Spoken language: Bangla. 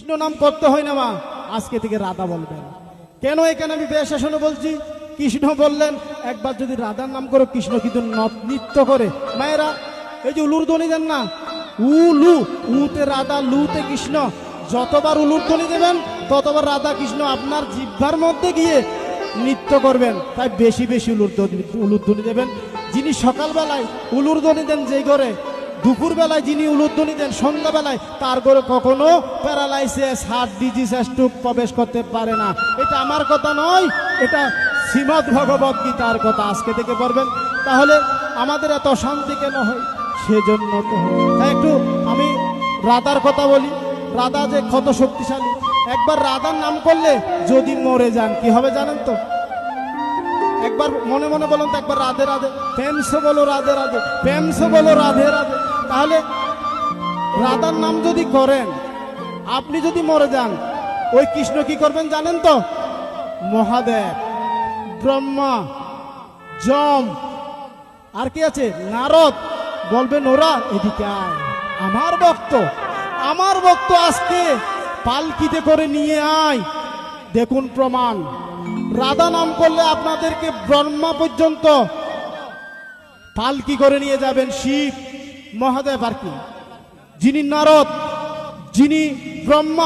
কৃষ্ণ নাম করতে হয় না মা, আজকে থেকে রাধা বলবেন। কেন এখানে আমি বেশাসনে বলছি? কৃষ্ণ বললেন একবার যদি রাধার নাম করো, কৃষ্ণ কিন্তু নৃত্য করে। মায়েরা এই যে উলুর ধ্বনি দেন না, উলু, উতে রাধা, লুতে কৃষ্ণ, যতবার উলুর ধ্বনি দেবেন ততবার রাধা কৃষ্ণ আপনার জিহ্বার মধ্যে গিয়ে নৃত্য করবেন। তাই বেশি বেশি উলুর ধ্বনি দেবেন। যিনি সকালবেলায় উলুর ধ্বনি দেন যেই ঘরে, দুপুর বেলায় যিনি উলুধ্বনি দেন সন্ধ্যাবেলায়, তার ঘরে কখনো প্যারালাইসিস, হার্ট ডিজিজ, স্ট্রোক প্রবেশ করতে পারে না। এটা আমার কথা নয়, এটা শ্রীমদ্ ভগবত গীতার কথা। আজকে থেকে পড়বেন, তাহলে আমাদের এত শান্তি কেন হয়? সেজন্য তো। তাই একটু আমি রাধার কথা বলি। রাধা যে কত শক্তিশালী। একবার রাধার নাম করলে যদি মরে যান কি হবে জানেন তো? একবার মনে মনে বলুন তো, একবার রাধে রাধে, প্রেম সে বলো রাধে রাধে, প্রেম সে বলো রাধে রাধে। তাহলে রাধার নাম যদি করেন, আপনি যদি মরে যান, ওই কৃষ্ণ কি করবেন জানেন তো? মহাদেব, ব্রহ্মা, যম, আর কি আছে, নারদ, বলবেন ওরা এদিকে আয়, আমার ভক্ত, আমার ভক্ত আজকে পালকিতে করে নিয়ে আয়। দেখুন প্রমাণ। রাধা নাম করলে আপনাদেরকে ব্রহ্মা পর্যন্ত পালকি করে নিয়ে যাবেন। শিব, মহাদেব, আর কি, যিনি নারদ, যিনি ব্রহ্মা।